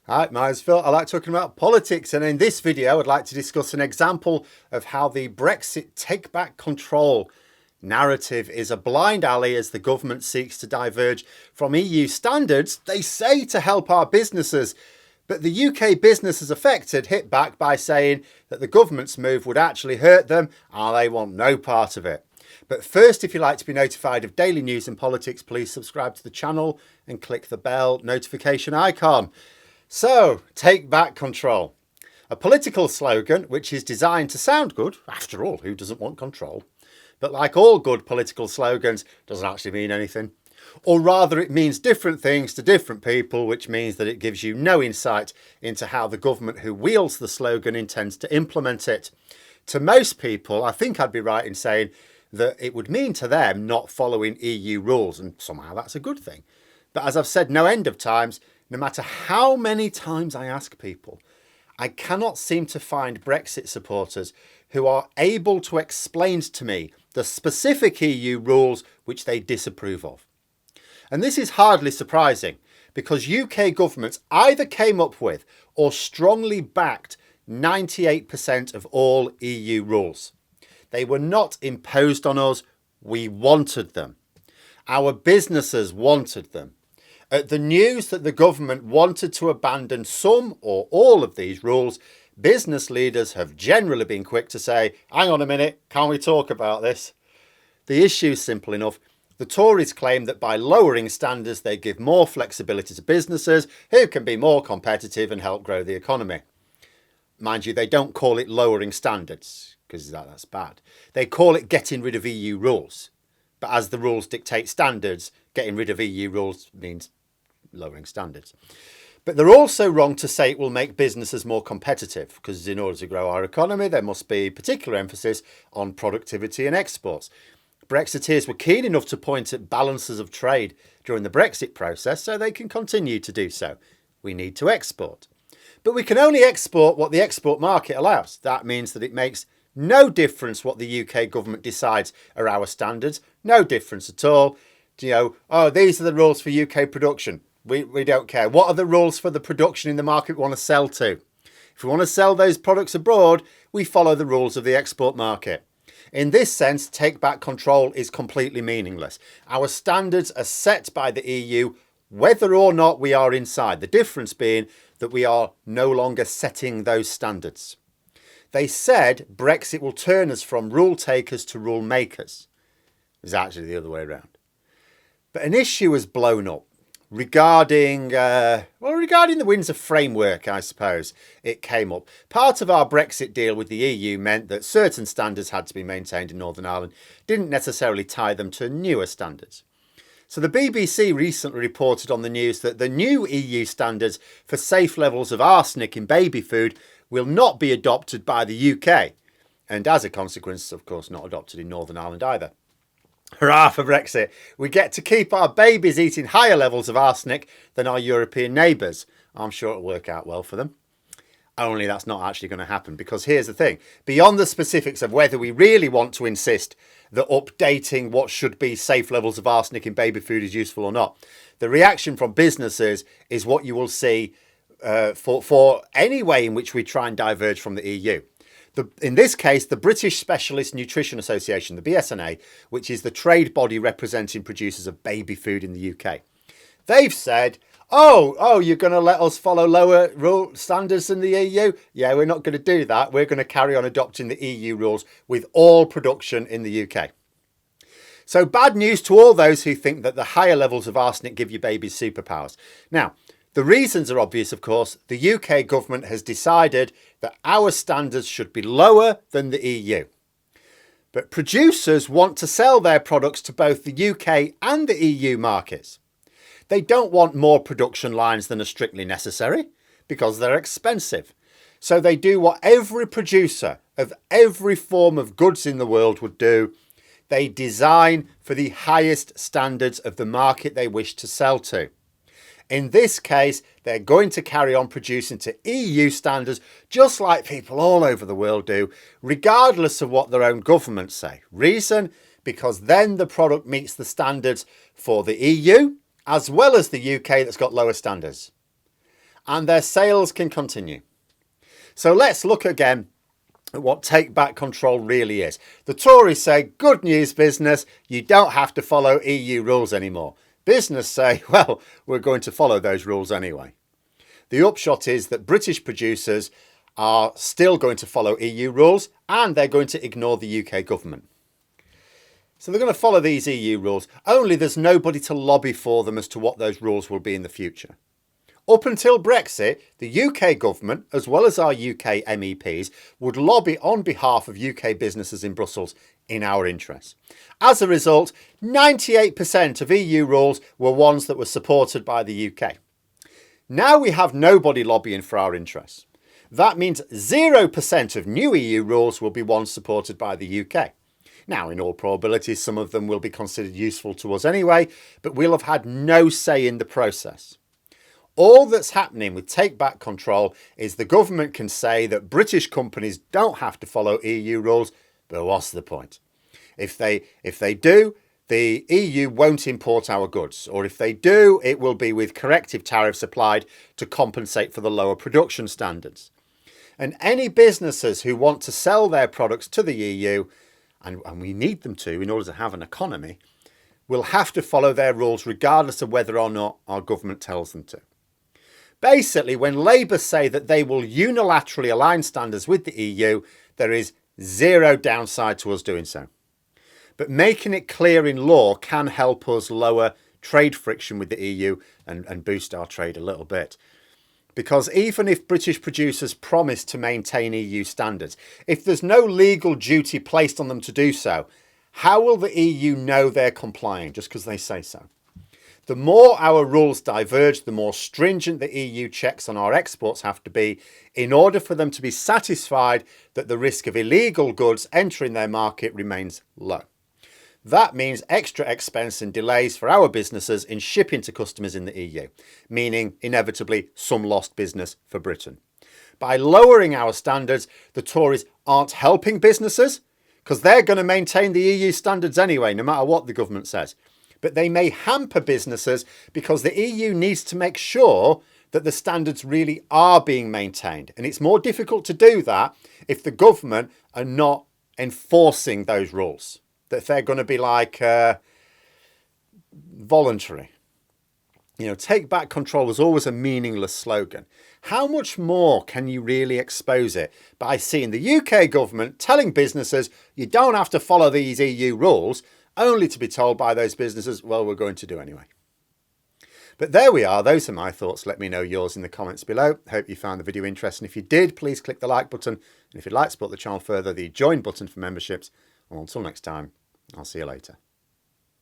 Hi, my name's Phil. I like talking about politics, and in this video I'd like to discuss an example of how the Brexit take back control narrative is a blind alley as the government seeks to diverge from EU standards they say to help our businesses. But the UK businesses affected hit back by saying that the government's move would actually hurt them and they want no part of it. But first, if you'd like to be notified of daily news and politics, please subscribe to the channel and click the bell notification icon. So, take back control. A political slogan which is designed to sound good. After all, who doesn't want control? But like all good political slogans, doesn't actually mean anything. Or rather, it means different things to different people, which means that it gives you no insight into how the government who wields the slogan intends to implement it. To most people, I think I'd be right in saying that it would mean to them not following EU rules, and somehow that's a good thing. But as I've said no end of times, no matter how many times I ask people, I cannot seem to find Brexit supporters who are able to explain to me the specific EU rules which they disapprove of. And this is hardly surprising because UK governments either came up with or strongly backed 98% of all EU rules. They were not imposed on us, we wanted them. Our businesses wanted them. At the news that the government wanted to abandon some or all of these rules, business leaders have generally been quick to say, hang on a minute, can we talk about this? The issue is simple enough. The Tories claim that by lowering standards, they give more flexibility to businesses who can be more competitive and help grow the economy. Mind you, they don't call it lowering standards, because that's bad. They call it getting rid of EU rules. But as the rules dictate standards, getting rid of EU rules means lowering standards. But they're also wrong to say it will make businesses more competitive, because in order to grow our economy, there must be particular emphasis on productivity and exports. Brexiteers were keen enough to point at balances of trade during the Brexit process, so they can continue to do so. We need to export. But we can only export what the export market allows. That means that it makes no difference what the UK government decides are our standards. No difference at all. These are the rules for UK production. We don't care. What are the rules for the production in the market we want to sell to? If we want to sell those products abroad, we follow the rules of the export market. In this sense, take back control is completely meaningless. Our standards are set by the EU, whether or not we are inside. The difference being that we are no longer setting those standards. They said Brexit will turn us from rule takers to rule makers. It's actually the other way around. But an issue has blown up regarding the Windsor framework, I suppose. It came up. Part of our Brexit deal with the EU meant that certain standards had to be maintained in Northern Ireland, didn't necessarily tie them to newer standards. So the BBC recently reported on the news that the new EU standards for safe levels of arsenic in baby food will not be adopted by the UK. And as a consequence, of course, not adopted in Northern Ireland either. Hurrah for Brexit. We get to keep our babies eating higher levels of arsenic than our European neighbours. I'm sure it'll work out well for them. Only that's not actually going to happen, because here's the thing. Beyond the specifics of whether we really want to insist that updating what should be safe levels of arsenic in baby food is useful or not, the reaction from businesses is what you will see for any way in which we try and diverge from the EU. In this case, the British Specialist Nutrition Association, the BSNA, which is the trade body representing producers of baby food in the UK. They've said, you're going to let us follow lower rule standards than the EU? Yeah, we're not going to do that. We're going to carry on adopting the EU rules with all production in the UK. So bad news to all those who think that the higher levels of arsenic give your babies superpowers. Now, the reasons are obvious, of course. The UK government has decided that our standards should be lower than the EU. But producers want to sell their products to both the UK and the EU markets. They don't want more production lines than are strictly necessary because they're expensive. So they do what every producer of every form of goods in the world would do. They design for the highest standards of the market they wish to sell to. In this case, they're going to carry on producing to EU standards, just like people all over the world do, regardless of what their own governments say. Reason? Because then the product meets the standards for the EU, as well as the UK that's got lower standards. and their sales can continue. So let's look again at what take back control really is. The Tories say, good news business, you don't have to follow EU rules anymore. Business say, well, we're going to follow those rules anyway. The upshot is that British producers are still going to follow EU rules and they're going to ignore the UK government. So they're going to follow these EU rules, only there's nobody to lobby for them as to what those rules will be in the future. Up until Brexit, the UK government, as well as our UK MEPs, would lobby on behalf of UK businesses in Brussels in our interests. As a result, 98% of EU rules were ones that were supported by the UK. Now we have nobody lobbying for our interests. That means 0% of new EU rules will be ones supported by the UK. Now, in all probability, some of them will be considered useful to us anyway, but we'll have had no say in the process. All that's happening with take back control is the government can say that British companies don't have to follow EU rules, but what's the point? If they do, the EU won't import our goods, or if they do, it will be with corrective tariffs applied to compensate for the lower production standards. And any businesses who want to sell their products to the EU, and we need them to in order to have an economy, will have to follow their rules regardless of whether or not our government tells them to. Basically, when Labour say that they will unilaterally align standards with the EU, there is zero downside to us doing so. But making it clear in law can help us lower trade friction with the EU and boost our trade a little bit. Because even if British producers promise to maintain EU standards, if there's no legal duty placed on them to do so, how will the EU know they're complying just because they say so? The more our rules diverge, the more stringent the EU checks on our exports have to be in order for them to be satisfied that the risk of illegal goods entering their market remains low. That means extra expense and delays for our businesses in shipping to customers in the EU, meaning inevitably some lost business for Britain. By lowering our standards, the Tories aren't helping businesses because they're going to maintain the EU standards anyway, no matter what the government says. But they may hamper businesses because the EU needs to make sure that the standards really are being maintained. And it's more difficult to do that if the government are not enforcing those rules. That they're going to be like voluntary. You know, take back control is always a meaningless slogan. How much more can you really expose it by seeing the UK government telling businesses you don't have to follow these EU rules, only to be told by those businesses, well, we're going to do anyway. But there we are. Those are my thoughts. Let me know yours in the comments below. Hope you found the video interesting. If you did, please click the like button. And if you'd like to support the channel further, the join button for memberships. Well, until next time, I'll see you later.